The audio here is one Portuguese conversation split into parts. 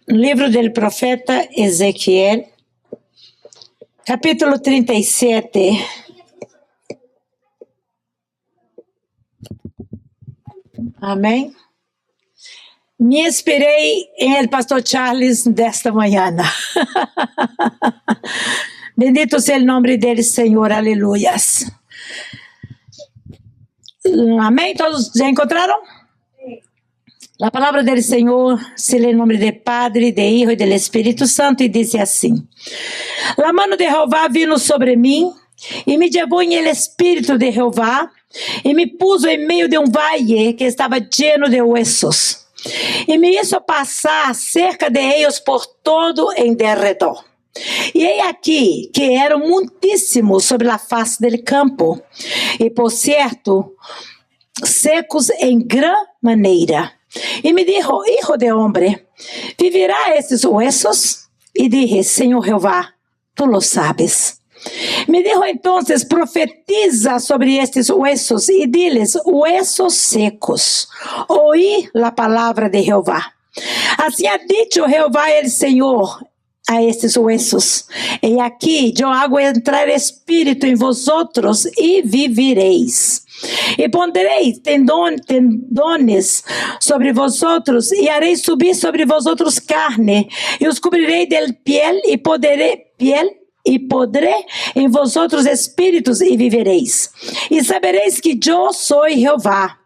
Livro del profeta Ezequiel, capítulo 37. Amém? Me inspirei em el pastor Charles desta manhã. Bendito seja o nome dele, Senhor, aleluias. Amém? Todos já encontraram? A palavra do Senhor se lê em nome do Padre, do Hijo e do Espírito Santo e diz assim: La mano de Jehová vino sobre mim e me levou em el Espírito de Jehová e me puso em meio de valle que estava lleno de huesos e me hizo passar cerca de ellos por todo em derredor. E he aqui que eram muitíssimos sobre a face del campo e por certo secos em gran maneira. E me dijo: Hijo de hombre, ¿vivirá estes huesos? E dije: Senhor Jehová, tu lo sabes. Me dijo entonces: profetiza sobre estes huesos e diles: huesos secos, oí la palabra de Jehová. Assim ha dicho Jehová el Senhor a estes huesos: e aqui eu hago entrar espírito em vosotros e vivireis. E pondrei tendones sobre vosotros e harei subir sobre vosotros carne e os cobrirei del piel e podré em vosotros espíritos e vivereis. E sabereis que eu sou Jeová.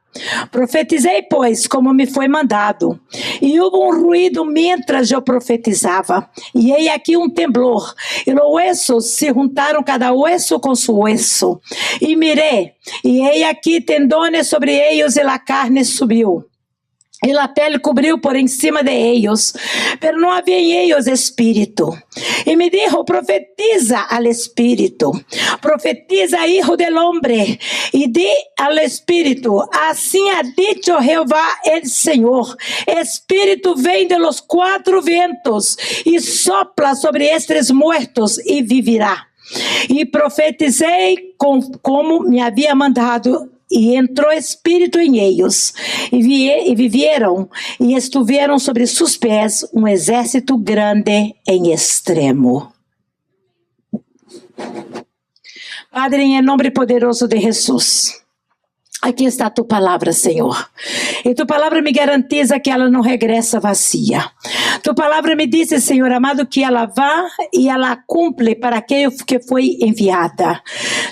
Profetizei, pois, como me foi mandado. E houve ruído mientras eu profetizava. E eis aqui temblor. E os huesos se juntaram cada hueso com su hueso. E mirei, e eis aqui tendones sobre eles, e a carne subiu. E a pele cobriu por encima de ellos, pero não havia em ellos espírito. E me dijo: profetiza al espírito, profetiza, hijo del hombre, e di al espírito: assim ha dicho Jehová el Senhor, espírito vem de los quatro ventos e sopla sobre estes muertos e vivirá. E profetizei como me havia mandado. E entrou espírito em eles, e vivieron, e estiveram sobre seus pés exército grande em extremo. Padre, em nome poderoso de Jesus, aqui está tu palavra, Senhor. E tu palavra me garantiza que ela não regressa vazia. Tu palavra me diz, Senhor amado, que ela vá e ela cumpre para aquele que foi enviada.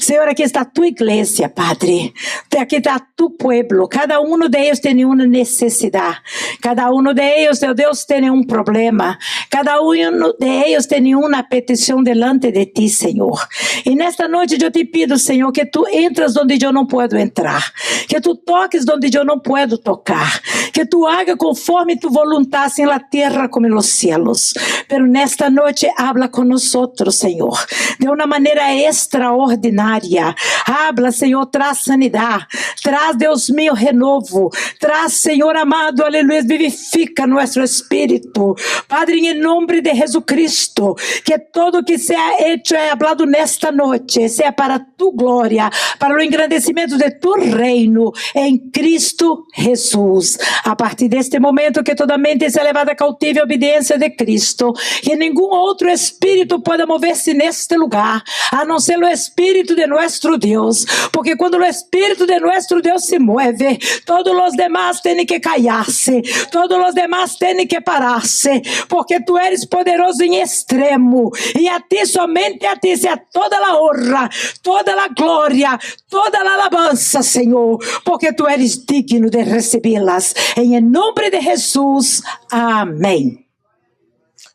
Senhor, aqui está tu igreja, Padre. Aqui está tu pueblo. Cada um deles tem uma necessidade. Cada um deles, meu Deus, tem problema. Cada um deles tem uma petição delante de ti, Senhor. E nesta noite eu te pido, Senhor, que tu entras onde eu não posso entrar. Que tu toques onde eu não posso tocar. Que tu haga conforme tu vontade em la terra como nos cielos. Pero nesta noite habla com nós, Senhor, de uma maneira extraordinária. Habla, Senhor, traz sanidade, traz, Deus meu, renovo, traz, Senhor amado, aleluia, vivifica nosso espírito. Padre, em nome de Jesus Cristo, que todo que seja hecho é hablado nesta noite, seja para tu glória, para o engrandecimento de tu reino, em Cristo Jesus. A partir deste momento, que toda mente seja levada cativa à obediência de Cristo, que nenhum outro espírito pueda mover-se neste lugar, a não ser o espírito de nosso Deus, porque quando o espírito de nosso Deus se move, todos os demás têm que callar-se, todos os demás têm que parar-se, porque tu eres poderoso em extremo, e a ti, somente a ti, seja toda a honra, toda a glória, toda a alabança, Senhor, porque tu eres digno de recebê-las, em nome de Jesus, amém.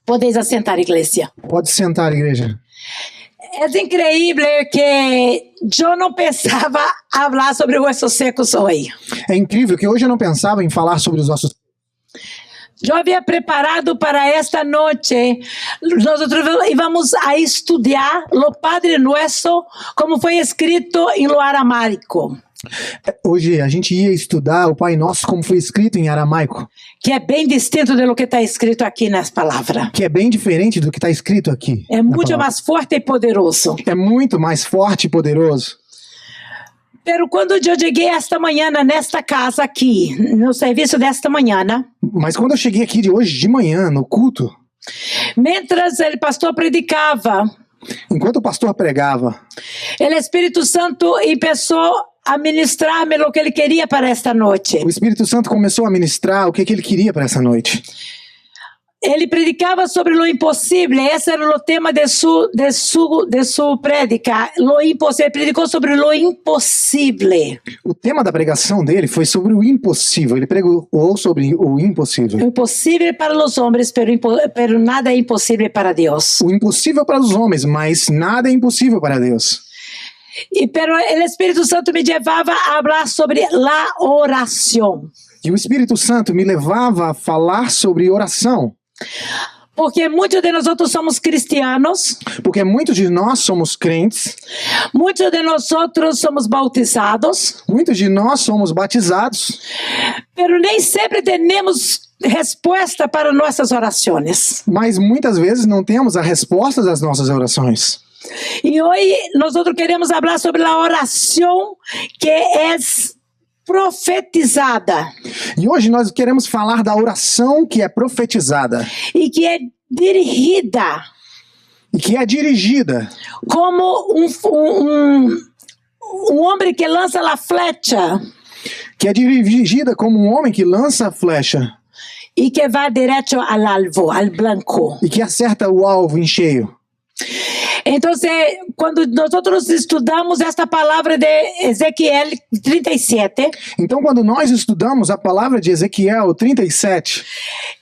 Podeis assentar, igreja. Pode sentar, igreja. É incrível que eu não pensava falar sobre ossos secos hoje. É incrível que hoje eu não pensava em falar sobre os ossos. Eu havia preparado para esta noite, nós íamos a estudar o Padre Nuestro, como foi escrito em lo aramaico. Hoje a gente ia estudar o Pai Nosso como foi escrito em aramaico. Que é bem distinto do que está escrito aqui nas palavras. Que é bem diferente do que está escrito aqui. É muito mais forte e poderoso. É muito mais forte e poderoso. Pero quando eu cheguei esta manhã nesta casa aqui, no serviço desta manhã, Mas quando eu cheguei aqui de hoje de manhã, no culto, mientras o pastor predicava, enquanto o pastor pregava, o Espírito Santo começou a ministrar-me o que ele queria para esta noite. o Espírito Santo começou a ministrar o que ele queria para essa noite. Ele predicava sobre o impossível. Esse era o tema de sua prédica. Lo impossível. Ele predicou sobre o impossível. O tema da pregação dele foi sobre o impossível. Ele pregou sobre o impossível. Impossível para os homens, pero nada é impossível para Deus. O impossível para os homens, mas nada é impossível para Deus. Pero o Espírito Santo me levava a falar sobre a oração. E o Espírito Santo me levava a falar sobre oração. Porque muitos de nós somos cristianos, Porque muitos de nós somos crentes, muitos de nós somos bautizados, muitos de nós somos batizados, pero nem sempre temos resposta para nossas orações. mas muitas vezes não temos a resposta das nossas orações. E hoje nós queremos falar sobre a oração que é profetizada E hoje nós queremos falar da oração que é profetizada e que é dirigida e que é dirigida como um homem que lança a flecha como um homem que lança a flecha e que vai direto ao alvo, ao blanco. e que acerta o alvo em cheio. Então, quando nós estudamos esta palavra de Ezequiel 37, Então, quando nós estudamos a palavra de Ezequiel 37,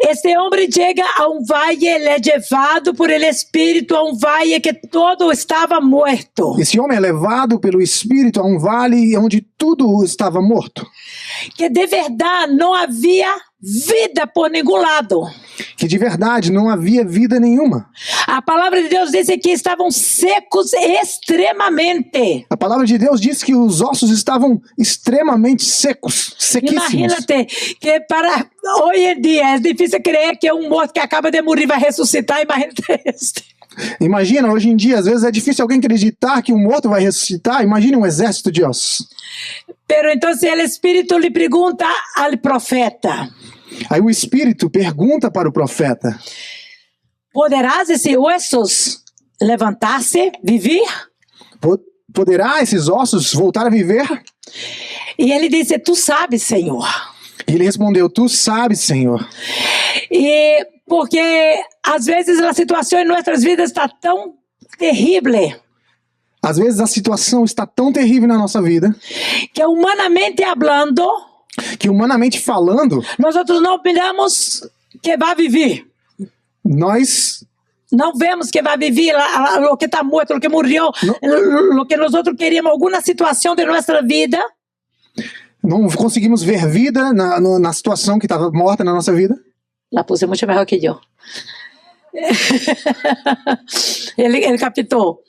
este homem chega a vale, ele é levado por ele Espírito a vale que todo estava morto. esse homem é levado pelo Espírito a um vale onde tudo estava morto, Que de verdade não havia vida por nenhum lado. que de verdade não havia vida nenhuma. A palavra de Deus diz que estavam secos extremamente. A palavra de Deus diz que os ossos estavam extremamente secos, sequíssimos. Imagínate que para hoje em dia é difícil crer que um morto que acaba de morrer vai ressuscitar. Imagínate isso. Imagina, hoje em dia, às vezes é difícil alguém acreditar que um morto vai ressuscitar. Imagine um exército de ossos. Pero entonces el Espíritu le pregunta al profeta: Aí o Espírito pergunta para o profeta: ¿Poderás esses ossos levantar-se, viver? Poderá esses ossos voltar a viver? E ele disse: Tu sabes, Senhor. E ele respondeu: Tu sabes, Senhor. E porque às vezes a situação em nossas vidas está tão terrível Às vezes a situação está tão terrível na nossa vida que humanamente falando, que, humanamente falando, nós não miramos que vai viver. nós Não vemos que vai viver o que está morto, o que morreu, o que nós queríamos, alguma situação de nossa vida. não conseguimos ver vida na situação que estava morta na nossa vida. La puse mucho mejor que yo. Ele captou.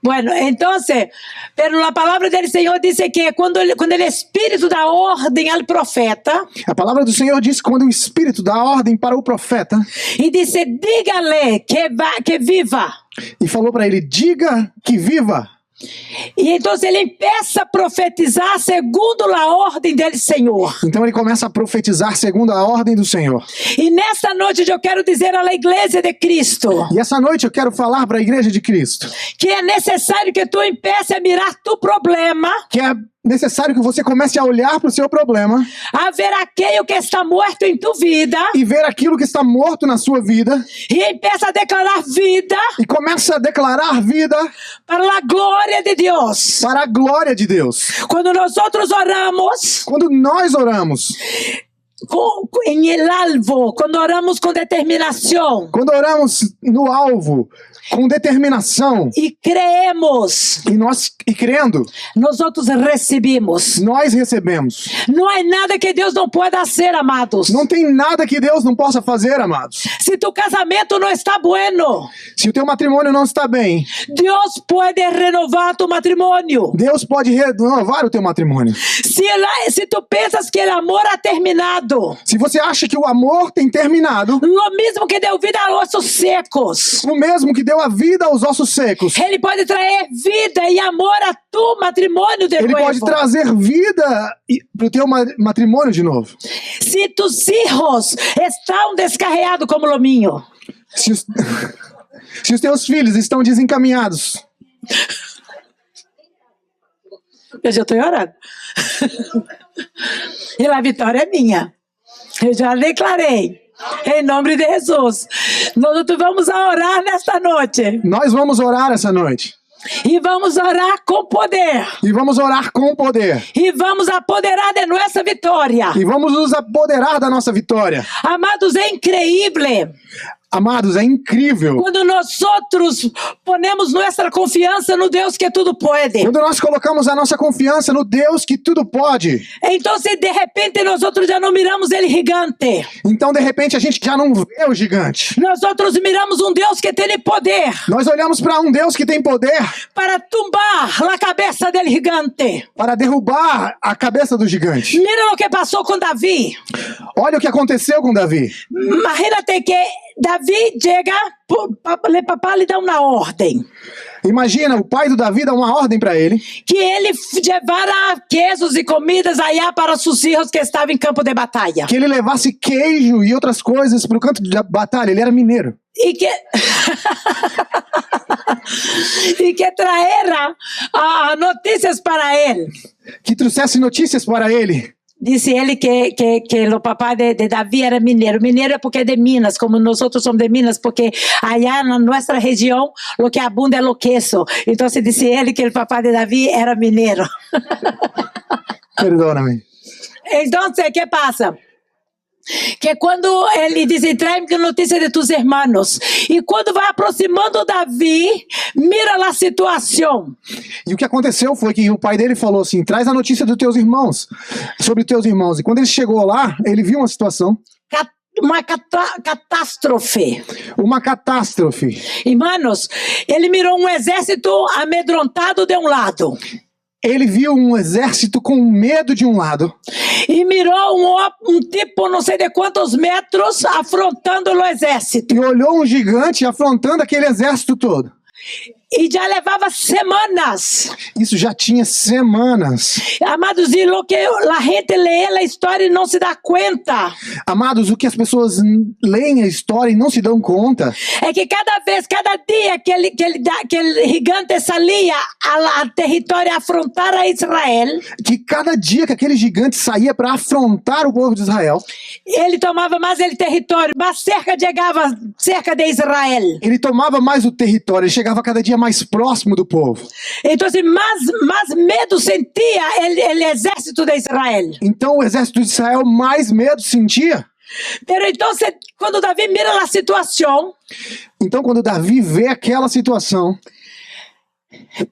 Bueno, entonces, pero la palabra del Señor dice que cuando el Espíritu da orden al profeta, A palavra do Senhor diz que quando o Espírito dá ordem para o profeta y dice, dígale que viva. e falou para ele: diga que viva. E então ele empieza a profetizar segundo a ordem do Senhor. Então ele começa a profetizar segundo a ordem do Senhor. E nesta noite eu quero dizer à Igreja de Cristo E essa noite eu quero falar para a Igreja de Cristo que é necessário que tu empece a mirar tu problema, que é necessário que você comece a olhar para o seu problema a ver aquilo que está morto em tu vida e ver aquilo que está morto na sua vida e empieza a declarar vida e começa a declarar vida para a glória de Deus. para a glória de Deus. Quando nós oramos Quando nós oramos, em el alvo, quando oramos com determinação quando oramos no alvo, com determinação e creemos, e crendo, nós recebemos. nós recebemos. Não há nada que Deus não pode fazer, amados. Não tem nada que Deus não possa fazer, amados. Se tu casamento não está bueno, Se o teu matrimônio não está bem, Deus pode renovar tu matrimônio. Deus pode renovar o teu matrimônio. Se tu pensas que o amor ha terminado, Se você acha que o amor tem terminado, o mesmo que deu vida a ossos secos, o mesmo que deu a vida aos ossos secos, Ele pode trazer vida e amor a tu matrimônio de Ele novo. pode trazer vida para o teu matrimônio de novo. Se tus hijos estão descarreados como lominho, Se os, se os teus filhos estão desencaminhados, eu já estou orando. E a vitória é minha. Eu já declarei. Em nome de Jesus. Nós vamos orar nesta noite. nós vamos orar essa noite. E vamos orar com poder. E vamos orar com poder. E vamos apoderar de nossa vitória. E vamos nos apoderar da nossa vitória. Amados, é incrível. Amados, é incrível. Quando nós outros ponemos nossa confiança no Deus que tudo pode. Quando nós colocamos a nossa confiança no Deus que tudo pode, Então, se de repente nós outros já não miramos ele gigante, então de repente a gente já não vê o gigante. nós outros miramos um Deus que tem poder Nós olhamos para um Deus que tem poder para tumbar a cabeça dele gigante. para derrubar a cabeça do gigante. Mira o que passou com Davi. Olha o que aconteceu com Davi. Imagínate que Davi chega, o papai lhe dá uma ordem. Imagina, o pai do Davi dá uma ordem para ele, Que ele levara queijos e comidas allá para seus filhos que estavam em campo de batalha. que ele levasse queijo e outras coisas para o canto de batalha. Ele era mineiro. E que... e que traera notícias para ele. Que trouxesse notícias para ele. Disse ele que o papai de Davi era mineiro. Mineiro é porque é de Minas, como nós outros somos de Minas, porque allá na nossa região, o que abunda é o queso. Então, se disse ele que o papai de Davi era mineiro. Perdona-me. Então, o que passa? Que quando ele diz, traz-me notícia de tus hermanos. E quando vai aproximando Davi, mira a situação. E o que aconteceu foi que o pai dele falou assim, traz a notícia dos teus irmãos, sobre os teus irmãos. E quando ele chegou lá, ele viu uma situação. Uma catástrofe. Uma catástrofe. Irmãos, ele mirou um exército amedrontado de um lado. Ele viu um exército com medo de um lado. E mirou um tipo, não sei de quantos metros, afrontando o exército. E olhou um gigante afrontando aquele exército todo. E já levava semanas. Isso já tinha semanas. Amados, e o que a gente lê a história e não se dá conta. Amados, o que as pessoas leem a história e não se dão conta É que cada dia que aquele gigante saía ao território afrontar a Israel, que cada dia que aquele gigante saía para afrontar o povo de Israel, ele tomava mais ele território, mais chegava cerca de Israel. ele tomava mais o território, ele chegava cada dia mais próximo do povo. Então, assim, mais medo sentia o exército de Israel. Então o exército de Israel mais medo sentia. Pero então, quando Davi mira a situação, Então quando Davi vê aquela situação,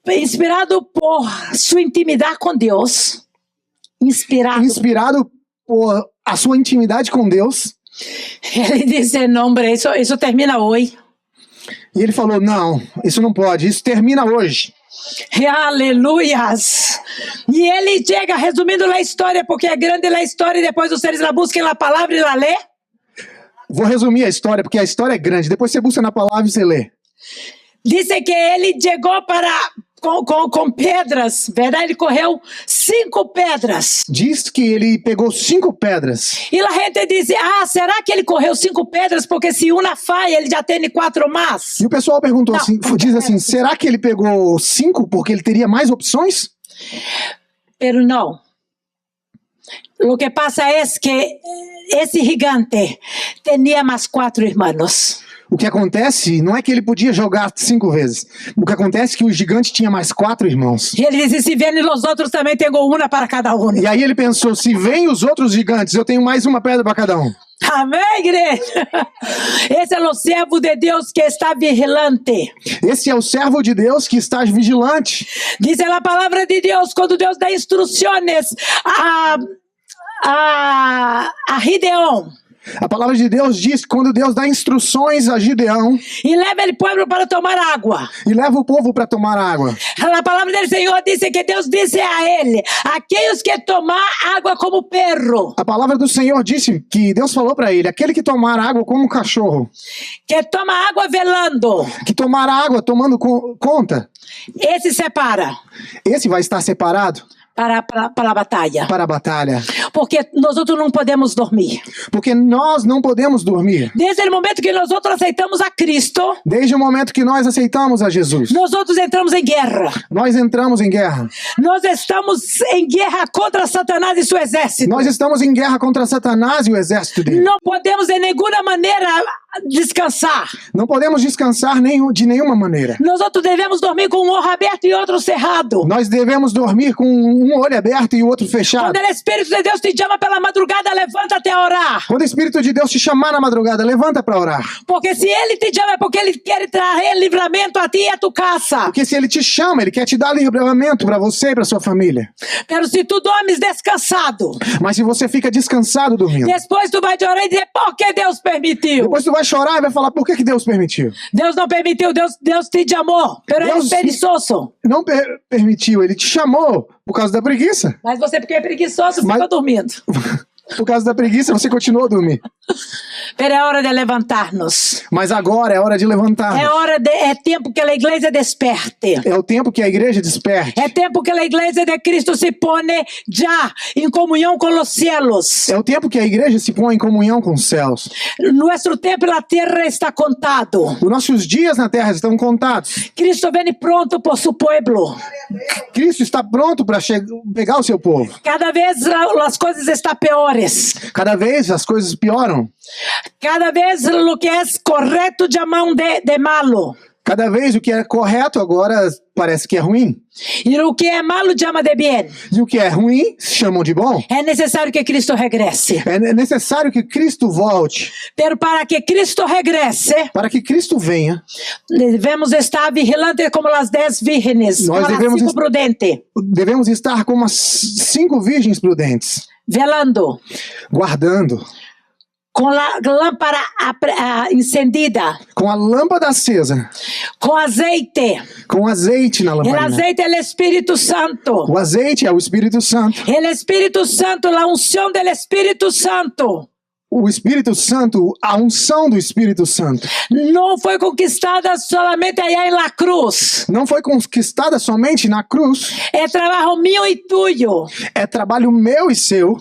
inspirado por sua intimidade com Deus, inspirado por a sua intimidade com Deus, ele disse, não, isso termina hoje. e ele falou, não, isso não pode, isso termina hoje. Aleluias! E ele chega resumindo a história, porque é grande a história, e depois vocês la busquem a palavra e la lê. Vou resumir a história, porque a história é grande, depois você busca na palavra e você lê. Dice que ele chegou com pedras, verdade? Ele correu 5 pedras. Diz que ele pegou 5 pedras. E a gente diz, será que ele correu 5 pedras? Porque se uma falha, ele já tem 4 mais. E o pessoal perguntou Não, assim, diz assim, será que ele pegou 5 porque ele teria mais opções? Pero não. O que passa é que esse gigante tinha mais 4 irmãos. O que acontece não é que ele podia jogar 5 vezes. O que acontece é que o gigante tinha mais 4 irmãos. E ele disse, se vêm os outros também, tenho uma para cada um. E aí ele pensou, se vem os outros gigantes, eu tenho mais uma pedra para cada um. Amém, igreja? Esse é o servo de Deus que está vigilante. Esse é o servo de Deus que está vigilante. Diz a palavra de Deus, quando Deus dá instruções a Gideon. A palavra de Deus diz que quando Deus dá instruções a Gideão y leva el pueblo para tomar agua. e leva o povo para tomar água, La palabra del Señor dice que Dios dice a él, aquellos que tomar agua como perro, a palavra do Senhor disse que Deus falou para ele: aquele que tomar água como um cachorro, que toma agua velando, que tomar água tomando conta, ese se para esse vai estar separado para a batalha. para a batalha. Porque nosotros não podemos dormir. Porque nós não podemos dormir. Desde o momento que nós aceitamos a Cristo, Desde o momento que nós aceitamos a Jesus, nós entramos em guerra. nós entramos em guerra. Nós estamos em guerra contra Satanás e seu exército. Nós estamos em guerra contra Satanás e o exército dele. Não podemos de nenhuma maneira descansar. Não podemos descansar de nenhuma maneira. Nós devemos dormir com um olho aberto e outro cerrado. Nós devemos dormir com um olho aberto e o outro fechado. Quando o Espírito de Deus te chama pela madrugada, levanta-te a orar. Quando o Espírito de Deus te chamar na madrugada, levanta para orar. Porque se ele te chama é porque ele quer trazer livramento a ti e a tu casa. Porque se ele te chama, ele quer te dar livramento para você e para sua família. Mas se tu dormes descansado, Mas se você fica descansado dormindo, depois tu vai orar e dizer, por que Deus permitiu? depois tu vai chorar e vai falar: por que Deus permitiu? Deus não permitiu, Deus te chamou, pero Deus- é preguiçoso. Não permitiu, ele te chamou por causa da preguiça. Mas você, porque é preguiçoso, Mas- fica dormindo. Por causa da preguiça, você continua a dormir. Pero é hora de levantar-nos. Mas agora é hora de levantar. É tempo que a igreja desperte. É o tempo que a igreja desperte. É tempo que a igreja de Cristo se pone já em comunhão com os céus. É o tempo que a igreja se põe em comunhão com os céus. Nosso tempo na terra está contado. Os nossos dias na terra estão contados. Cristo vem pronto por seu povo. Cristo está pronto para pegar o seu povo. Cada vez as coisas estão piores. Cada vez as coisas pioram. Cada vez o que é correto chamam de malo. Cada vez o que é correto agora parece que é ruim. E o que é malo chama de bem. E o que é ruim chamam de bom. É necessário que Cristo regresse. É necessário que Cristo volte. Pero para que Cristo regresse, Para que Cristo venha, devemos estar vigilantes como as 10 vírgenes, Nós como as devemos 5 est- prudentes, devemos estar como as 5 virgens prudentes, velando, guardando, com a lâmpada encendida, com a lâmpada acesa, com azeite. com azeite na O lamparina. azeite é o Espírito Santo. O azeite é o Espírito Santo. O Espírito Santo, a unção do Espírito Santo, O Espírito Santo, a unção do Espírito Santo, não foi conquistada solamente allá em la cruz. não foi conquistada somente na cruz. É trabalho meu e tuyo. É trabalho meu e seu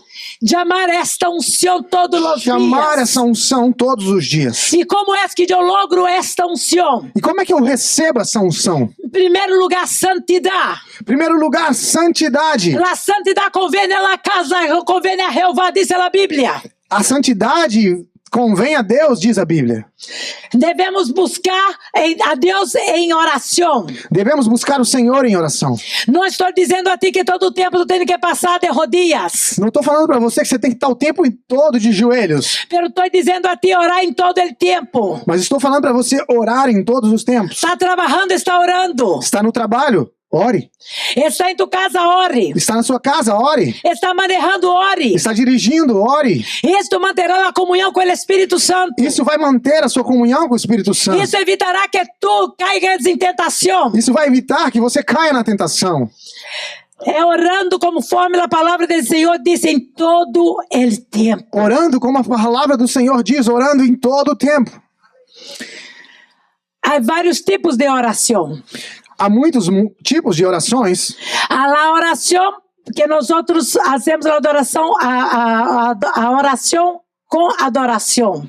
Chamar esta unção todos os chamar dias. essa unção todos os dias. E como é que eu logro esta unção? E como é que eu recebo essa unção? Em primeiro lugar, santidade. Em primeiro lugar, santidade. A santidade convém na casa, convém a Jeová, diz a Bíblia. A santidade convém a Deus, diz a Bíblia. Devemos buscar a Deus em oração. Devemos buscar o Senhor em oração. Não estou dizendo a ti que todo o tempo tu tem que passar de rodillas. Não estou falando para você que você tem que estar o tempo todo de joelhos. Pero estou dizendo a ti orar em todo o tempo. Mas estou falando para você orar em todos os tempos. Está trabalhando, está orando. Está no trabalho? Ore. Está em tu casa, ore. Está na sua casa? Ore. Está manejando, ore. Está dirigindo? Ore. Isto manterá a comunhão com o Espírito Santo. Isso vai manter a sua comunhão com o Espírito Santo. Isso evitará que tu caigas em tentação. Isso vai evitar que você caia na tentação. É orando conforme a palavra do Senhor diz em todo o tempo. Orando como a palavra do Senhor diz, orando em todo o tempo. Há vários tipos de oração. Há muitos tipos de orações. A oração que nós fazemos a adoração, a oração com adoração,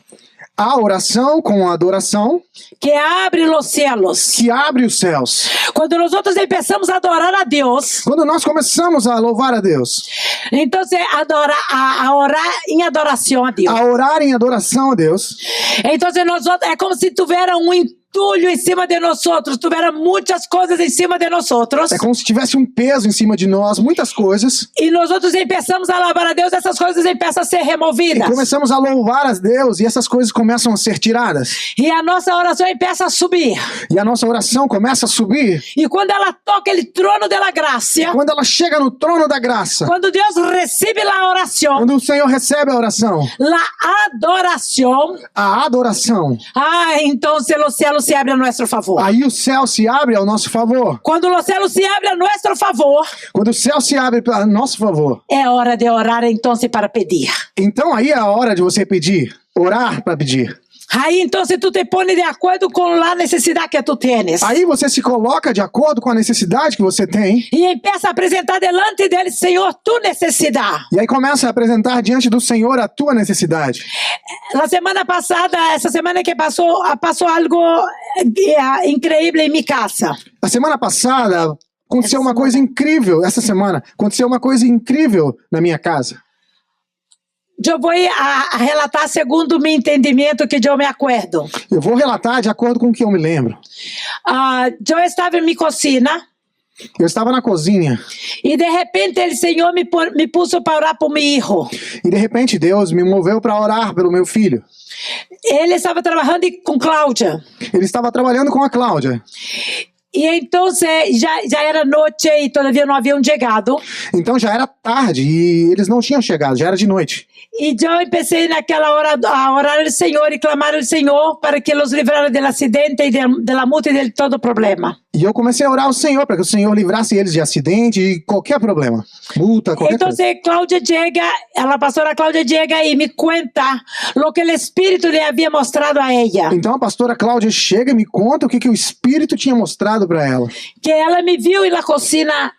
A oração com a adoração que abre os céus. que abre os céus. Quando nós começamos a adorar a Deus, Quando nós começamos a louvar a Deus, então a orar em adoração a Deus. a orar em adoração a Deus, Então nós é como se tivesse um intuito entulho em cima de nós, tiveram muitas coisas em cima de nós. É como se tivesse um peso em cima de nós, muitas coisas. E nós começamos a louvar a Deus, essas coisas começam a ser E removidas. começamos a louvar a Deus e essas coisas começam a ser tiradas. E a nossa oração começa a subir. E a nossa oração começa a subir. E quando ela toca o trono da graça, Quando ela chega no trono da graça, quando Deus recebe a oração, quando o Senhor recebe a oração, a adoração, a adoração, então os céus se abrem a nosso favor. aí o céu se abre ao nosso favor. Quando os céus se abrem a nosso favor, Quando o céu se abre a nosso favor, é hora de orar então para pedir. então aí é a hora de você pedir, orar para pedir. Aí então tu te pões de acordo com a necessidade que tu tens. Aí você se coloca de acordo com a necessidade que você tem. E começa a apresentar delante dele, Senhor, tua necessidade. E aí começa a apresentar diante do Senhor a tua necessidade. Na semana passada, essa semana que passou algo incrível em minha casa. A semana passada aconteceu uma coisa incrível. Essa semana aconteceu uma coisa incrível na minha casa. Eu vou a relatar segundo o meu entendimento que eu me acordo. Eu vou relatar de acordo com o que eu me lembro. Eu estava em minha cozinha Eu estava na cozinha e de repente o Senhor me pôs para orar por meu filho. e de repente Deus me moveu para orar pelo meu filho. Ele estava trabalhando com Cláudia. Ele estava trabalhando com a Cláudia. E então já era noite e todavia não haviam chegado. Então já era tarde e eles não tinham chegado, já era de noite. E eu comecei naquela hora a orar ao Senhor e clamar ao Senhor para que os livrara do acidente e da multa e de todo problema. E eu comecei a orar ao Senhor para que o Senhor livrasse eles de acidente e qualquer problema. Multa, qualquer Então coisa. Cláudia chega, a pastora Cláudia chega e me conta o que o Espírito lhe havia mostrado a ela. Então a pastora Cláudia chega e me conta o que o Espírito tinha mostrado para ela. Que ela me viu na cozinha,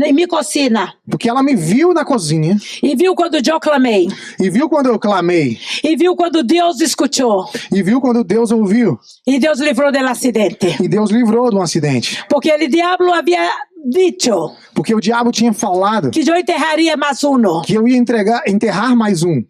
em minha cozinha. Porque ela me viu na cozinha E viu quando eu clamei. e viu quando eu clamei E viu quando Deus escutou. e viu quando Deus ouviu E Deus livrou do acidente. e Deus livrou de um acidente. Porque o diabo havia dito Porque o diabo tinha falado que eu enterraria mais um. que eu ia enterrar mais um.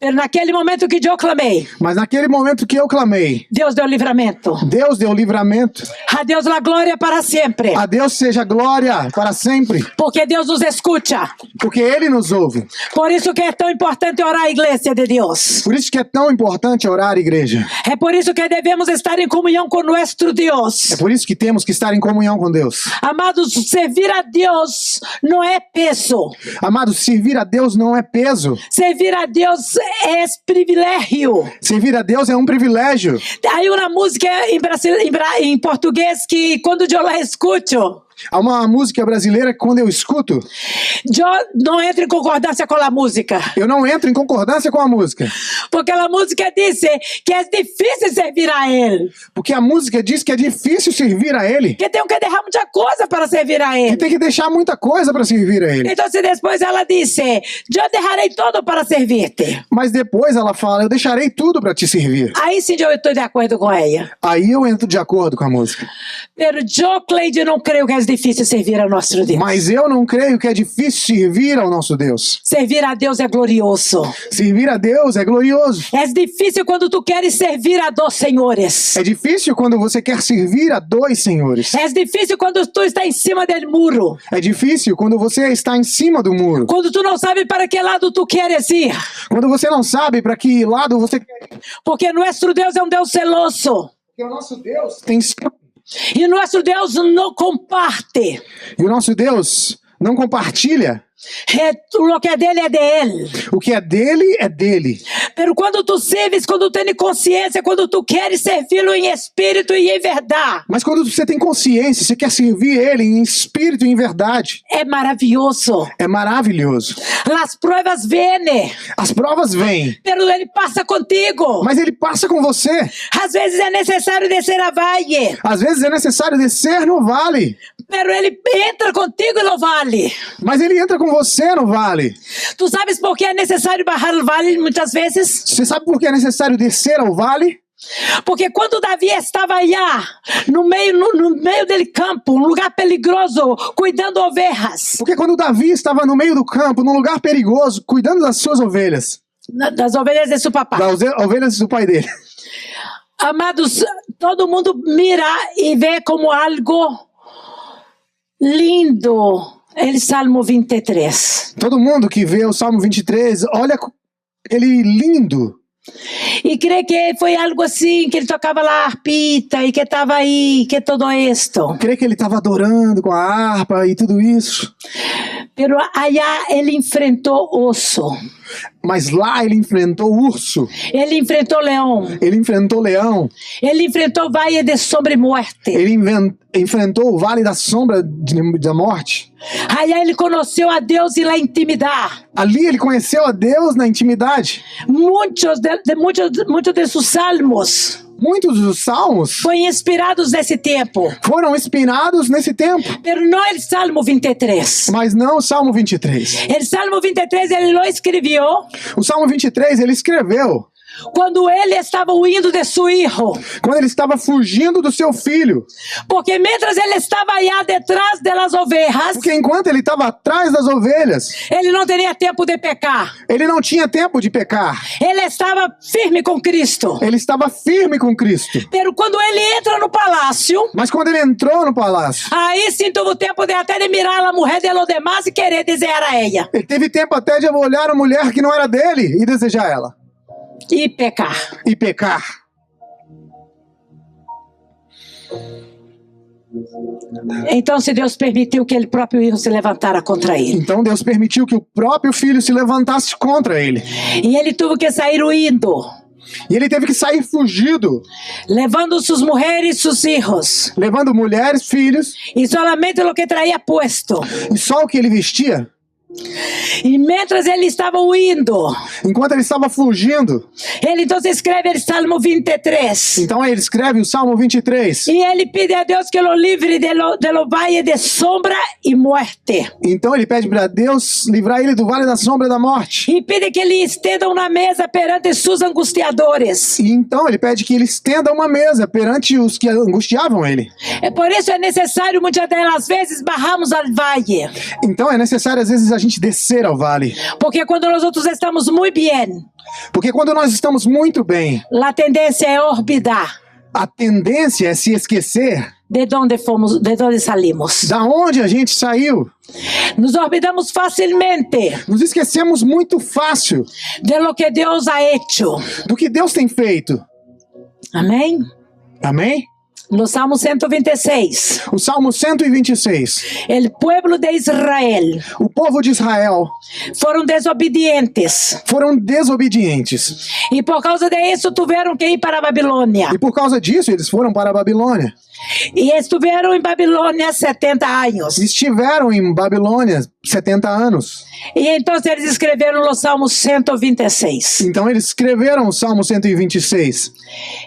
Mas naquele momento que eu clamei, Mas naquele momento que eu clamei, Deus deu livramento. Deus deu livramento. A Deus a glória para sempre. A Deus seja glória para sempre, Porque Deus nos escuta. porque Ele nos ouve. Por isso que é tão importante orar a igreja de Deus. Por isso que é tão importante orar, igreja. É por isso que devemos estar em comunhão com nosso Deus. É por isso que temos que estar em comunhão com Deus. Amados, servir a Deus não é peso. Amados, servir a Deus não é peso. Servir a Deus é privilégio. Servir a Deus é um privilégio. Há uma música em português que quando eu la escuto, Há uma música brasileira que quando eu escuto, eu não entro em concordância com a música. eu não entro em concordância com a música. Porque a música diz que é difícil servir a Ele. Porque a música diz que é difícil servir a Ele. Que tem que deixar muita coisa para servir a E Ele. tem que deixar muita coisa para servir a Ele. Então, depois ela disse, eu deixarei tudo para servir-te. Mas depois ela fala, eu deixarei tudo para te servir. Aí sim eu estou de acordo com ela. Aí eu entro de acordo com a música. Mas eu, Cleide, não creio que é difícil servir ao nosso Deus. Mas eu não creio que é difícil servir ao nosso Deus. Servir a Deus é glorioso. Servir a Deus é glorioso. É difícil quando tu queres servir a dois senhores. É difícil quando você quer servir a dois senhores. É difícil quando tu está em cima do muro. É difícil quando você está em cima do muro. Quando tu não sabe para que lado tu queres ir. Quando você não sabe para que lado você quer ir. Porque nosso Deus é um Deus celoso. Porque o nosso Deus tem ciúme. E nosso Deus não comparte. E o nosso Deus não compartilha. O que é dele é dele. O que é dele é dele. Mas quando tu serves, quando tu tens consciência, quando tu queres servi-lo em espírito e em verdade, Mas quando você tem consciência, você quer servir ele em espírito e em verdade, é maravilhoso. é maravilhoso. As provas vêm, As provas vêm, mas ele passa contigo. mas ele passa com você. Às vezes é necessário descer a vale, Às vezes é necessário descer no vale, mas ele entra contigo no vale. mas ele entra com você no vale. Tu sabes por que é necessário baixar o vale muitas vezes? Você sabe por que é necessário descer ao vale? Porque quando Davi estava allá, no meio do campo, um lugar perigoso, cuidando ovelhas, Porque quando Davi estava no meio do campo, num lugar perigoso, cuidando das suas ovelhas, das ovelhas de seu papai. das ovelhas do pai dele, Amados, todo mundo mira e vê como algo lindo o Salmo 23. Todo mundo que vê o Salmo 23, olha ele lindo. E crê que foi algo assim, que ele tocava lá a harpita e que estava aí, que todo isto. Crê que ele estava adorando com a harpa e tudo isso. Pero allá ele enfrentou osso. Mas lá ele enfrentou urso. Ele enfrentou leão. Ele enfrentou leão. Ele enfrentou vale de sombra e morte. Ele enfrentou o vale da sombra da morte. Allá ele conheceu a Deus e na intimidade. Ali ele conheceu a Deus na intimidade. Muitos de seus salmos Muitos dos salmos foram inspirados nesse tempo. foram inspirados nesse tempo. Pero não o Salmo 23. Mas não o Salmo 23. O Salmo 23 ele não escreveu O Salmo 23 ele escreveu quando ele estava huindo de seu filho. quando ele estava fugindo do seu filho. Porque mientras ele estava allá detrás das ovelhas, Porque enquanto ele estava atrás das ovelhas, ele não teria tempo de pecar. ele não tinha tempo de pecar. Ele estava firme com Cristo. Ele estava firme com Cristo. Pero quando ele entra no palácio, Mas quando ele entrou no palácio, aí sim teve o tempo de até de mirar a mulher de los demás e querer desejar a ela. ele teve tempo até de olhar a mulher que não era dele e desejar ela. E pecar. E pecar. Então, se Deus permitiu que ele próprio filho se levantara contra ele. Então Deus permitiu que o próprio filho se levantasse contra ele. E ele teve que sair huindo, E ele teve que sair fugido, levando suas mulheres e seus filhos. levando mulheres, filhos, E solamente o que traía puesto. e só o que ele vestia. E mientras ele estava huindo, Enquanto ele estava fugindo, ele então escreve o Salmo 23. então ele escreve o Salmo 23. E ele pede a Deus que o livre de lo valle de sombra e morte. Então ele pede para Deus livrar ele do vale da sombra da morte. E pede que ele estenda uma mesa perante seus angustiadores. E então ele pede que ele estenda uma mesa perante os que angustiavam ele. É por isso é necessário muitas das vezes barrarmos ao valle. Então é necessário às vezes a gente descer ao vale. Porque quando nós outros estamos muito bem, Porque quando nós estamos muito bem, a tendência é olvidar a tendência é se esquecer de onde fomos, de onde salimos. da onde a gente saiu. Nos olvidamos facilmente Nos esquecemos muito fácil de lo que Deus ha hecho. do que Deus tem feito. Amém? Amém? No Salmo 126, O Salmo 126. o povo de Israel O povo de Israel foram desobedientes. foram desobedientes. E por causa disso tiveram que ir para a Babilônia. E por causa disso eles foram para a Babilônia. E estiveram em Babilônia 70 anos. Estiveram em Babilônia 70 anos. E então eles escreveram o Salmo 126. Então eles escreveram o Salmo 126.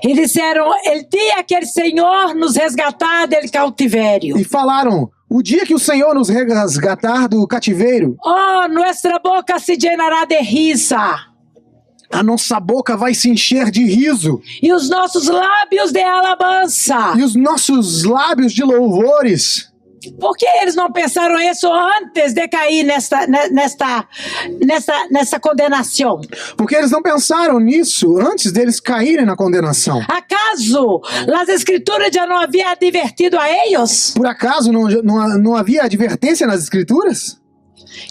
E disseram: "El dia que o Senhor nos resgatar del cautiverio, E falaram: o dia que o Senhor nos resgatar do cativeiro, oh, nuestra boca se llenará de risa, a nossa boca vai se encher de riso. e os nossos lábios de alabança." E os nossos lábios de louvores. Por que eles não pensaram isso antes de cair nessa condenação? Porque eles não pensaram nisso antes deles caírem na condenação. Acaso as escrituras já não haviam advertido a eles Por acaso não havia advertência nas escrituras?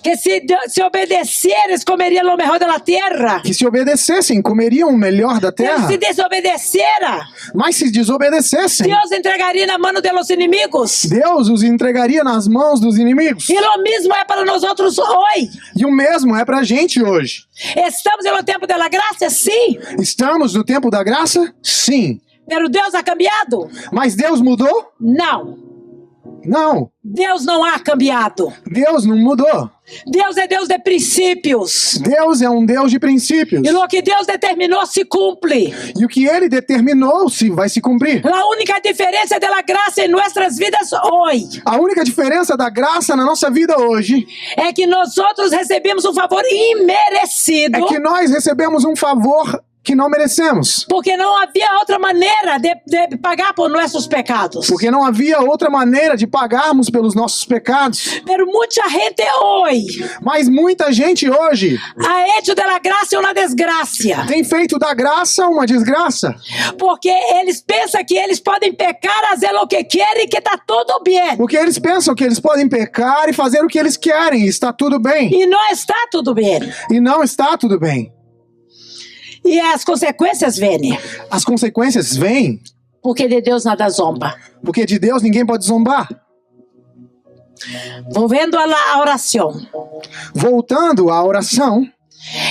que se obedeceres comeriam o melhor da terra? Que se obedecessem, comeriam o melhor da Mas terra. se desobedecera, Mas se desobedecessem, Deus entregaria na mão de los inimigos. Deus os entregaria nas mãos dos inimigos. E o mesmo é para nós outros hoje. E o mesmo é pra gente hoje. Estamos no tempo da graça, sim. Estamos no tempo da graça? Sim. Pero Deus ha cambiado? Mas Deus mudou? Não. Não. Deus não ha cambiado. Deus não mudou. Deus é Deus de princípios. Deus é um Deus de princípios. E o que Deus determinou se cumpre. E o que ele determinou vai se cumprir. A única diferença da graça em nossas vidas hoje A única diferença da graça na nossa vida hoje é que nós outros recebemos um favor imerecido é que nós recebemos um favor que não merecemos. Porque não havia outra maneira de pagar por nossos pecados. Porque não havia outra maneira de pagarmos pelos nossos pecados. Pero mucha gente hoje Mas muita gente hoje ha hecho de la gracia uma desgraça. tem feito da graça uma desgraça. Porque eles pensam que eles podem pecar, fazer o que querem, que tá tudo bem. Porque eles pensam que eles podem pecar e fazer o que eles querem, e está tudo bem. E não está tudo bem. E não está tudo bem. E as consequências vêm. As consequências vêm, Porque de Deus nada zomba. porque de Deus ninguém pode zombar. Volvendo à oração. Voltando à oração,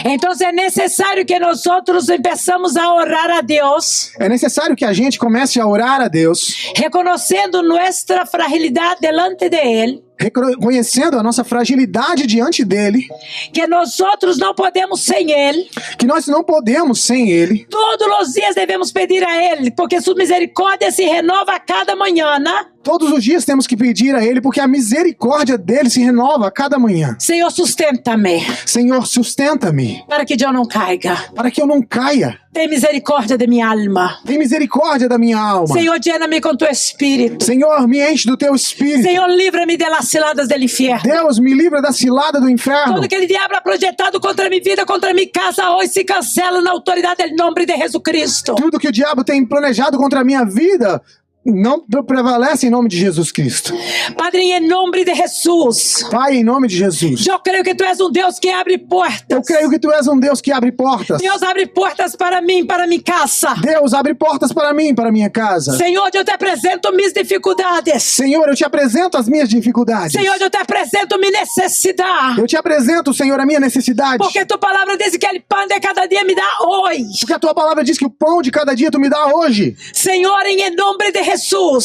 Então é necessário que nós empeçamos a orar a Deus, é necessário que a gente comece a orar a Deus, reconhecendo nossa fragilidade delante de Ele, reconhecendo a nossa fragilidade diante dele, que nós não podemos sem Ele. que nós não podemos sem ele. Todos os dias devemos pedir a Ele, porque sua misericórdia se renova a cada manhã, né? Todos os dias temos que pedir a ele, porque a misericórdia dele se renova a cada manhã. Senhor, sustenta-me, Senhor, sustenta-me, para que eu não caiga. para que eu não caia. Tem misericórdia de minha alma. Tem misericórdia da minha alma. Senhor, llena-me com tu Espírito. Senhor, me enche do teu espírito. Senhor, livra-me de las ciladas del inferno. Deus, me livra da cilada do inferno. Todo aquele diabo projetado contra minha vida, contra minha casa, hoje se cancela na autoridade do nome de Jesus Cristo. Tudo que o diabo tem planejado contra a minha vida não prevalece em nome de Jesus Cristo. Padre, em nome de Jesus. Pai, em nome de Jesus. Eu creio que tu és um Deus que abre portas. Eu creio que tu és um Deus que abre portas. Deus abre portas para mim, para minha casa. Deus, abre portas para mim, para minha casa. Senhor, eu te apresento minhas dificuldades. Senhor, eu te apresento as minhas dificuldades. Senhor, eu te apresento minha necessidade. Eu te apresento, Senhor, a minha necessidade. Porque tua palavra diz que ele pão de cada dia me dá hoje. Porque a tua palavra diz que o pão de cada dia tu me dá hoje. Senhor, em nome de Jesus.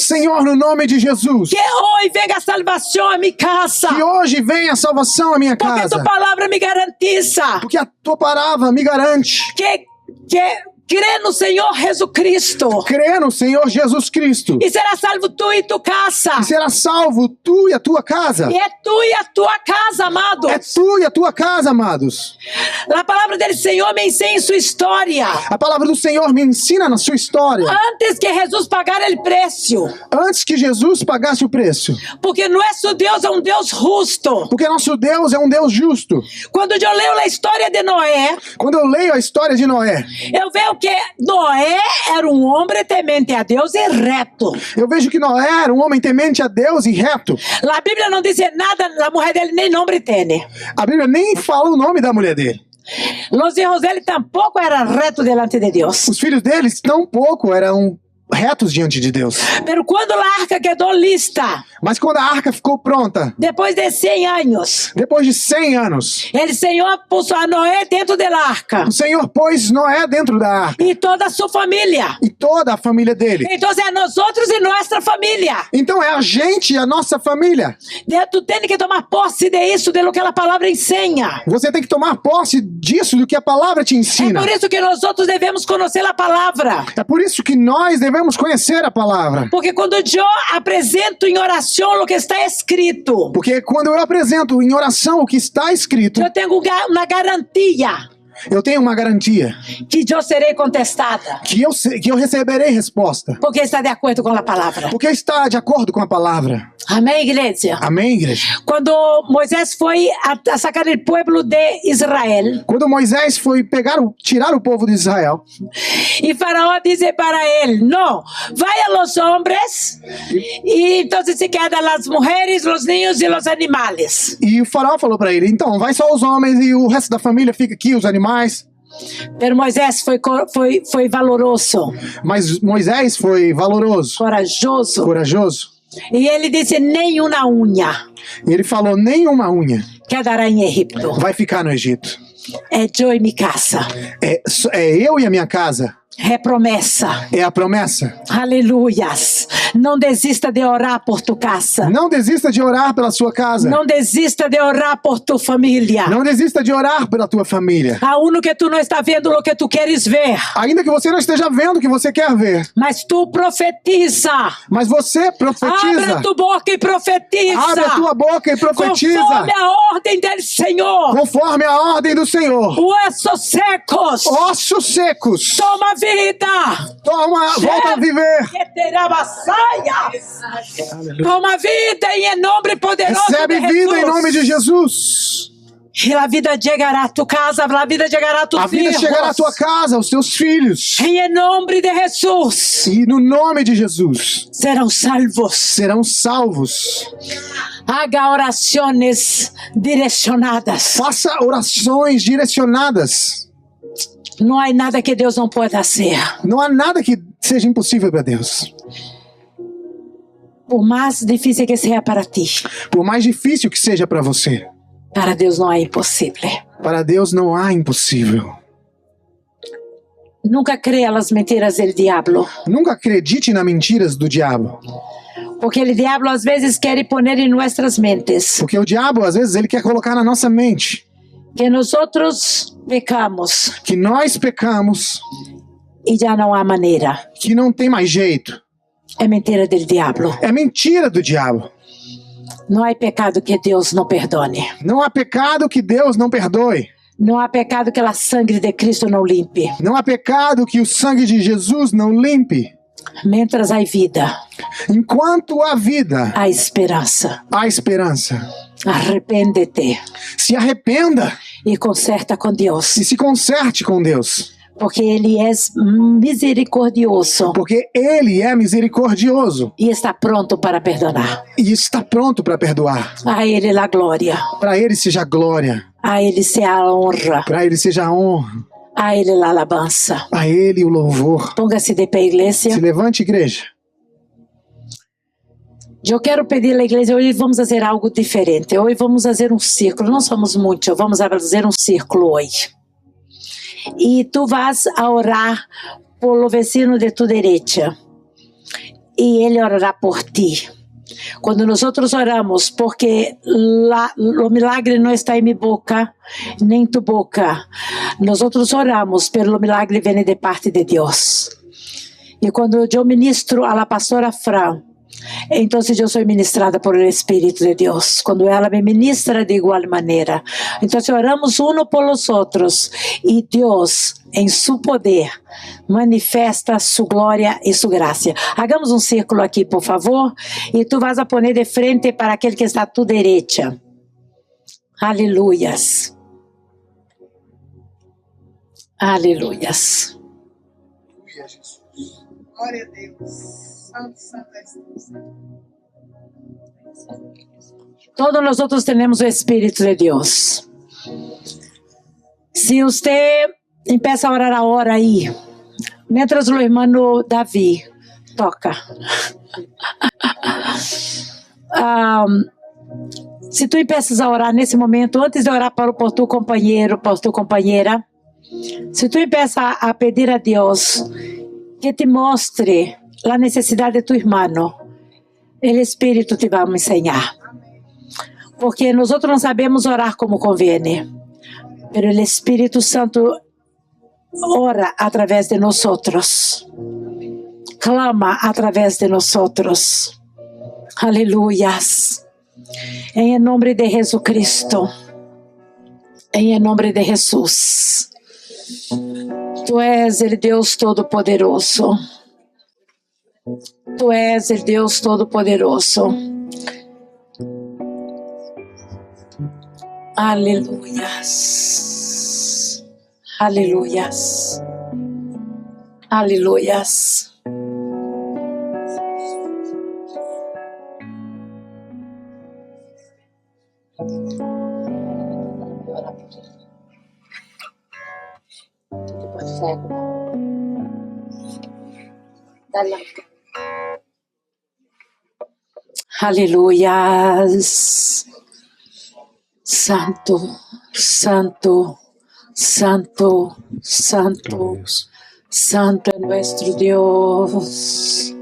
Senhor, no nome de Jesus. Que hoje venha a salvação a minha casa. Que hoje venha a salvação à minha Porque casa. tua palavra me garantiza. Porque a tua palavra me garante. Que crê no Senhor Jesus Cristo. Crê no Senhor Jesus Cristo. E será salvo tu e tua casa. E será salvo tu e a tua casa. E é tu e a tua casa, amados. É tu e a tua casa, amados. A palavra do Senhor me ensina em sua história. A palavra do Senhor me ensina na sua história. Antes que Jesus pagar o preço. Antes que Jesus pagasse o preço. Porque nosso Deus é um Deus justo. Porque nosso Deus é um Deus justo. Quando eu leio a história de Noé, Quando eu leio a história de Noé, eu vejo que Noé era um homem temente a Deus e reto. eu vejo que Noé era um homem temente a Deus e reto. A Bíblia não diz nada, a mulher dele nem nome tem. A Bíblia nem fala o nome da mulher dele. Os hijos dele tampouco eram retos delante de Deus. Os filhos deles tampouco eram retos diante de Deus. Pero quando a arca quedou lista, Mas quando a arca ficou pronta, depois de 100 anos, depois de 100 anos, o Senhor pôs a Noé dentro da arca o Senhor pôs Noé dentro da arca e toda a sua família. e toda a família dele. Então é nós outros e nossa família. Então é a gente e a nossa família. Tu tem que tomar posse de isso, de lo que a palavra ensina. Você tem que tomar posse disso, do que a palavra te É ensina. por isso que nós outros devemos conhecer a palavra. É por isso que nós devemos conhecer a palavra. Porque quando eu apresento em oração o que está escrito, Porque quando eu apresento em oração o que está escrito, eu tenho uma garantia eu tenho uma garantia que eu serei contestada. que eu receberei resposta. Porque está de acordo com a palavra. Porque está de acordo com a palavra. Amém, igreja? Amém, igreja? Quando Moisés foi a sacar o povo de Israel, Quando Moisés foi tirar o povo de Israel, e Faraó disse para ele: não, vai a los hombres, e então se quedam as mulheres, os niños e os animais. e o faraó falou para ele, então, vai só os homens e o resto da família fica aqui, os animais. Pero Moisés foi valoroso, Mas Moisés foi valoroso, corajoso, corajoso. e ele disse: nenhuma unha E ele falou, nenhuma unha quedará em Egipto. vai ficar no Egito. É eu e minha casa. É eu e a minha casa. É promessa. É a promessa. Aleluias. Não desista de orar por tu casa. Não desista de orar pela sua casa. Não desista de orar por tu família. Não desista de orar pela tua família. Aún que tu não está vendo o que tu queres ver. Ainda que você não esteja vendo o que você quer ver. Mas tu profetiza. Mas você profetiza. Abra tua boca e profetiza. Abre a tua boca e profetiza. Conforme a ordem do Senhor. Conforme a ordem do Senhor. Ossos secos. Ossos secos. Toma vida. Toma, volta a viver. Toma vida em nome poderoso Recebe de vida Jesus. em nome de Jesus. E a vida chegará à tua casa, a vida chegará a tus A vida filhos. chegará à tua casa, aos teus filhos. Em nome de Jesus. E no nome de Jesus Serão salvos. serão salvos. Haga orações direcionadas. Faça orações direcionadas. Não há nada que Deus não pode fazer. Não há nada que seja impossível para Deus. Por mais difícil que seja para ti, Por mais difícil que seja para você, para Deus não é impossível. para Deus não há impossível. Nunca creia nas mentiras do diabo. Nunca acredite nas mentiras do diabo. Porque o diabo às vezes quer pôr em nossas mentes Porque o diabo, às vezes, ele quer colocar na nossa mente que nós pecamos que nós pecamos, e já não há maneira. que não tem mais jeito. É mentira do diabo. É mentira do diabo. Não há pecado que Deus não perdone. Não há pecado que Deus não perdoe. Não há pecado que a sangue de Cristo não limpe. Não há pecado que o sangue de Jesus não limpe. Mientras há vida, Enquanto há vida, há esperança. há esperança. Arrepende-te Se arrependa e conserta com Deus. e se conserte com Deus. Porque Ele é misericordioso Porque Ele é misericordioso e está pronto para perdonar. e está pronto para perdoar. A Ele a glória. Para Ele seja a glória. A Ele seja a honra. Para Ele seja a honra. A Ele a alabança. A Ele o louvor. Ponga-se de pé, igreja. Se levante, igreja. Eu quero pedir à igreja, hoje vamos fazer algo diferente. Hoje vamos fazer um círculo. Não somos muitos, vamos fazer um círculo hoje. E tu vas a orar por o vecino de tu direita. E ele orará por ti. Quando nós oramos, porque o milagre não está em minha boca, nem em tu boca. Nós oramos, pero o milagre vem de parte de Deus. E quando eu ministro a la pastora Fran, então eu sou ministrada por o Espírito de Deus. Quando ela me ministra de igual maneira. Então oramos um por os outros. E Deus, em seu poder, manifesta sua glória e sua graça. Hagamos um círculo aqui, por favor. E tu vas a poner de frente para aquele que está à tua direita. Aleluias. Aleluias. Glória a Deus. Santo, santo és tu. Todos nós outros temos o Espírito de Deus. Se você empieza a orar agora aí, mientras o irmão Davi toca. Se tu empiezas a orar nesse momento, antes de orar por tu companheiro, por tu companheira, se tu empiezas a pedir a Deus que te mostre a necessidade de tu irmão, o Espírito te vai ensinar. Porque nós não sabemos orar como convém, mas o Espírito Santo ora através de nós, clama através de nós. Aleluias. Em nome de Jesus Cristo. Em nome de Jesus. Tu és o Deus Todo-Poderoso. Tu és o Deus Todo-Poderoso. Aleluias. Aleluias. Aleluias. Aleluias. Santo, santo, santo, santo, Santo es nuestro Dios.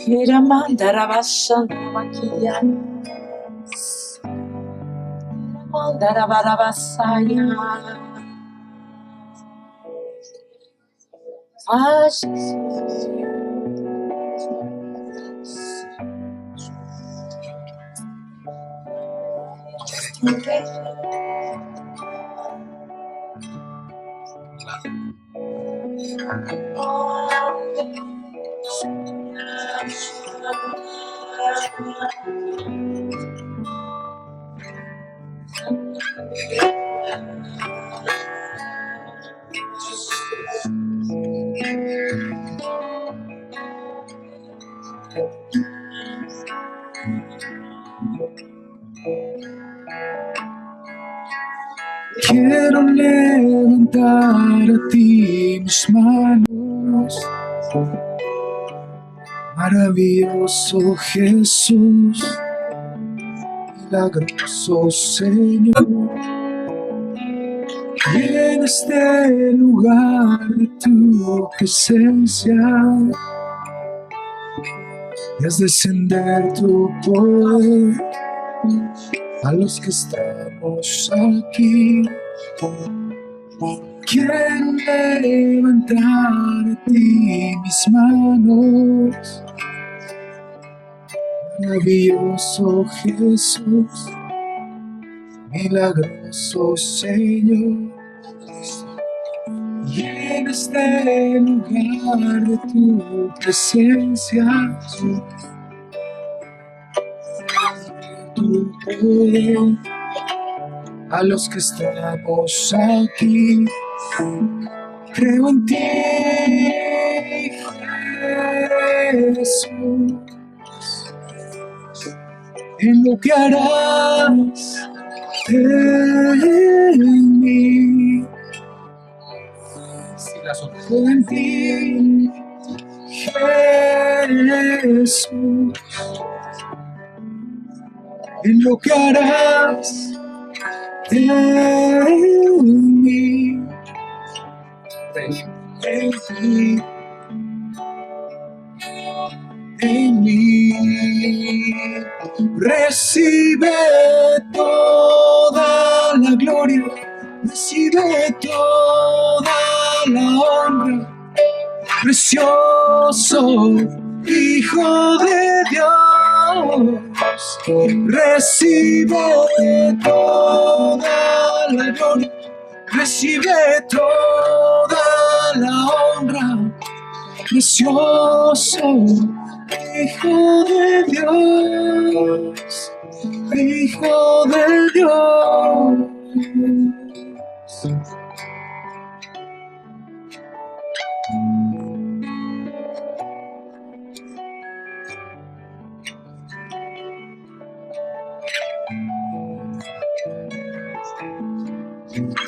Quiera mandar a Bashanamakia. Mandar a Barabasaya. Ah, Jesus. Quiero levantar a ti mis manos, maravilloso Jesús, milagroso Señor. Y en este lugar de tu presencia, y haz descender tu poder a los que estamos aquí. Quiero levantar a ti mis manos, maravilloso Jesús, milagroso Señor. Y en este lugar de tu presencia, tu poder a los que estamos aquí. Creo en ti, Jesús, en lo que harás en mí. Creo en ti, Jesús, en lo que harás en mí, en mí. Recibe toda la gloria, recibe toda la honra, precioso Hijo de Dios. Recibe toda la gloria, recibe toda la honra, precioso Hijo de Dios, Hijo de Dios.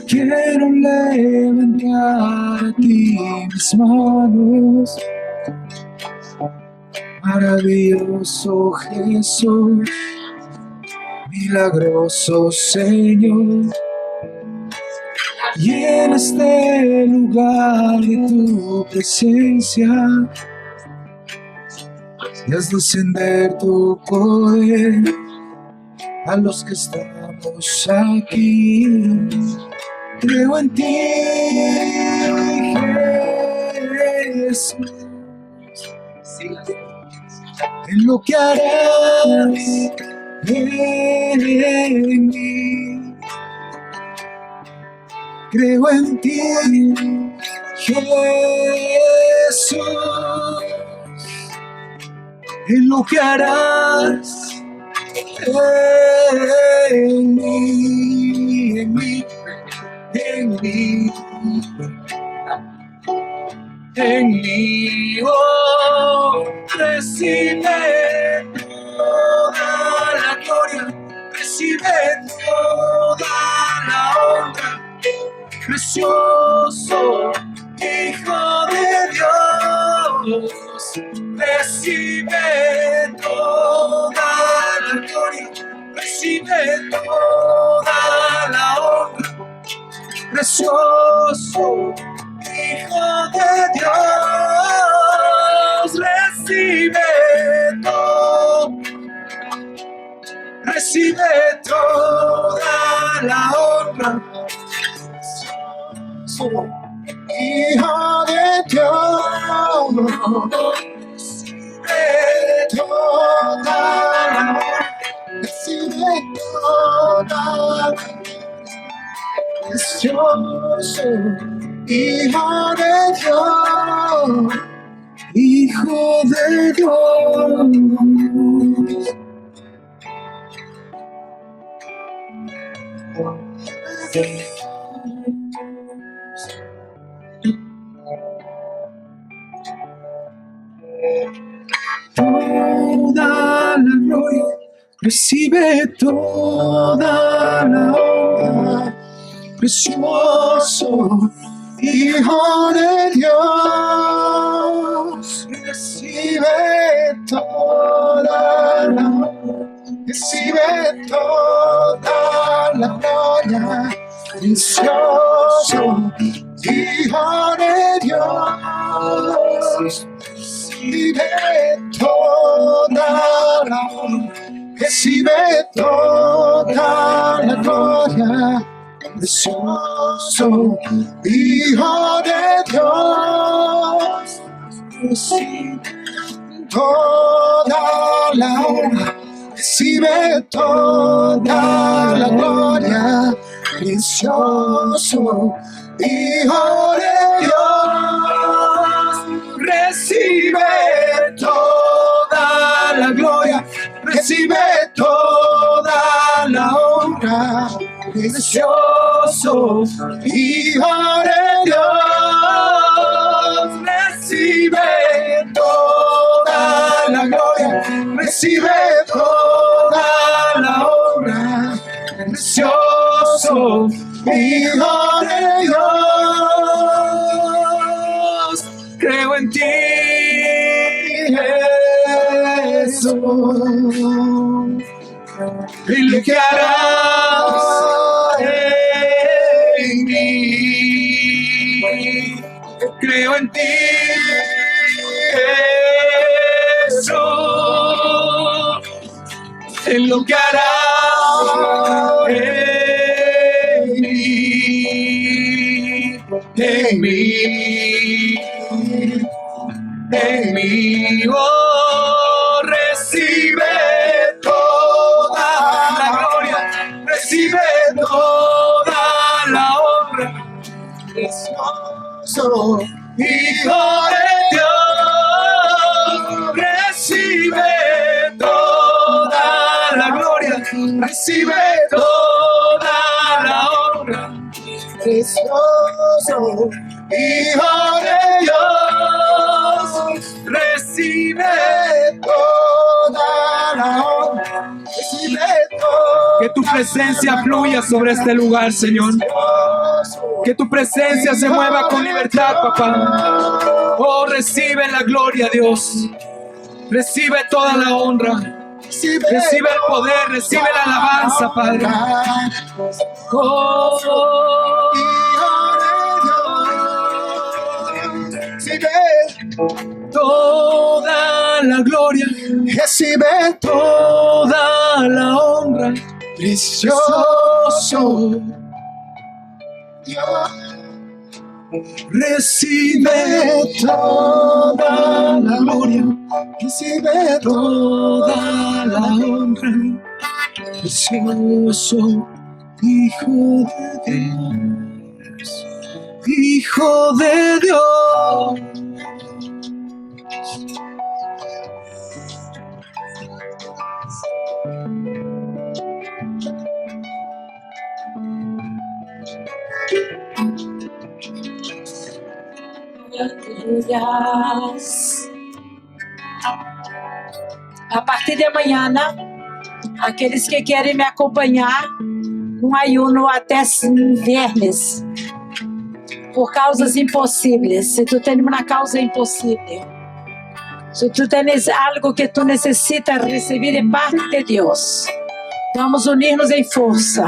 Quiero levantar a ti mis manos, maravilloso Jesús, milagroso Señor. Y en este lugar de tu presencia, y haz descender tu poder a los que estamos aquí. Creo en ti, Jesús, en lo que harás en mí. Creo en ti, Jesús, en lo que harás en mí, en mí, en mí, en mí. Oh, recibe toda la gloria, recibe toda la honra, precioso Hijo de Dios. Recibe toda la gloria, recibe toda la honra, precioso Hijo de Dios, recibe toda la honra. Hijo de Dios, recibe toda la honra. Recibe toda la precioso. Hijo de Dios, Hijo de Dios. Toda la gloria, recibe toda la honra, precioso Hijo de Dios, recibe toda la honra, recibe toda la gloria, precioso Hijo de Dios. Recibe toda la honra, recibe toda la gloria, precioso Hijo de Dios. Recibe toda la honra, recibe toda la gloria, precioso Hijo de Dios. Recibe toda la gloria, recibe toda la honra, precioso Hijo de Dios. Recibe toda la gloria, recibe toda la honra, precioso Hijo de Dios. Creo en ti, Jesús, y lo que harás en mí. Creo en ti, Jesús, en lo que harás en mí, oh, recibe toda la gloria, recibe toda la honra, precioso Hijo de Dios, recibe toda la gloria, recibe toda la honra, precioso Hijo de Dios, recibe toda la honra, recibe toda. Que tu presencia fluya sobre este lugar, Señor. Que tu presencia se mueva con libertad, papá. Oh, recibe la gloria, Dios. Recibe toda la honra. Recibe el poder, recibe la alabanza, Padre. Oh, toda la gloria, Recibe toda la honra, precioso Dios. Recibe toda la gloria, recibe toda la honra, precioso Hijo de Dios, Hijo de Dios. Aleluias. A partir de amanhã, aqueles que querem me acompanhar no ayuno até viernes, por causas impossíveis. Se tu tens uma causa impossível, se tu tens algo que tu necessitas receber de parte de Deus, vamos unir-nos em força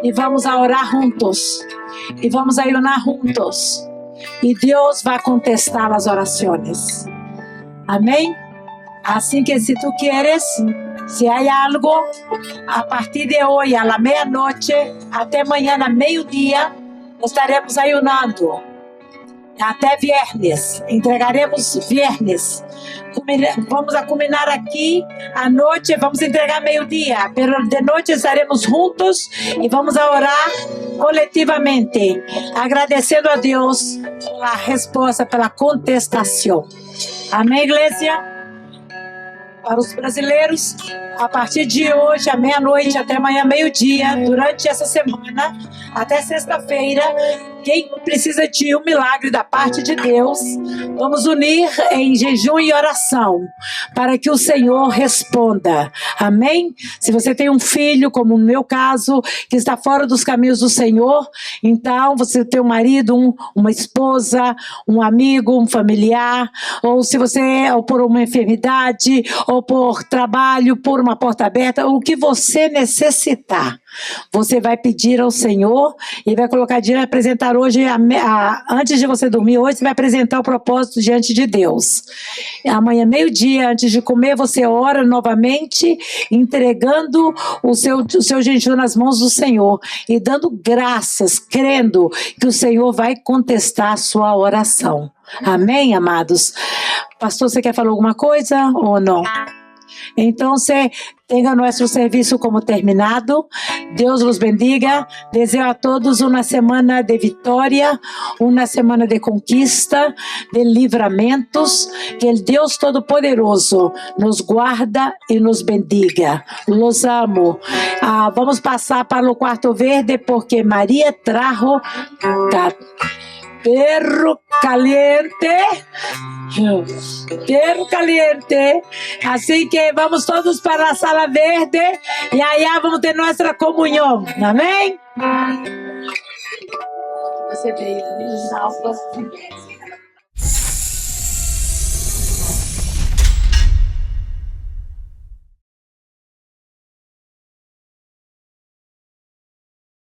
e vamos a orar juntos e vamos a ayunar juntos e Deus vai contestar as orações. Amém? Assim que se tu queres, se há algo, a partir de hoje, à meia-noite, até amanhã, a meio-dia, estaremos ayunando. Até viernes, entregaremos viernes. Vamos a culminar aqui à noite, vamos entregar meio-dia, mas de noite estaremos juntos e vamos a orar coletivamente, agradecendo a Deus pela resposta, pela contestação. Amém, igreja? Para os brasileiros, a partir de hoje, à meia-noite, até amanhã, meio-dia, durante essa semana, até sexta-feira, quem precisa de um milagre da parte de Deus, vamos unir em jejum e oração, para que o Senhor responda. Amém? Se você tem um filho, como no meu caso, que está fora dos caminhos do Senhor, então você tem um marido, uma esposa, um amigo, um familiar, ou se você, ou por uma enfermidade, ou por trabalho, por uma porta aberta, o que você necessitar, você vai pedir ao Senhor e vai colocar diante, apresentar hoje, antes de você dormir hoje, você vai apresentar o propósito diante de Deus. Amanhã, meio-dia, antes de comer, você ora novamente, entregando o seu jejum nas mãos do Senhor e dando graças, crendo que o Senhor vai contestar a sua oração. Amém, amados? Pastor, você quer falar alguma coisa ou não? Então, tenha nosso serviço como terminado. Deus os bendiga. Desejo a todos uma semana de vitória, uma semana de conquista, de livramentos. Que o Deus Todo-Poderoso nos guarda e nos bendiga. Los amo. Vamos passar para o quarto verde, porque Maria trajo perro caliente. Perro caliente. Assim que vamos todos para a sala verde e aí vamos ter nossa comunhão. Amém? Você veio, salva.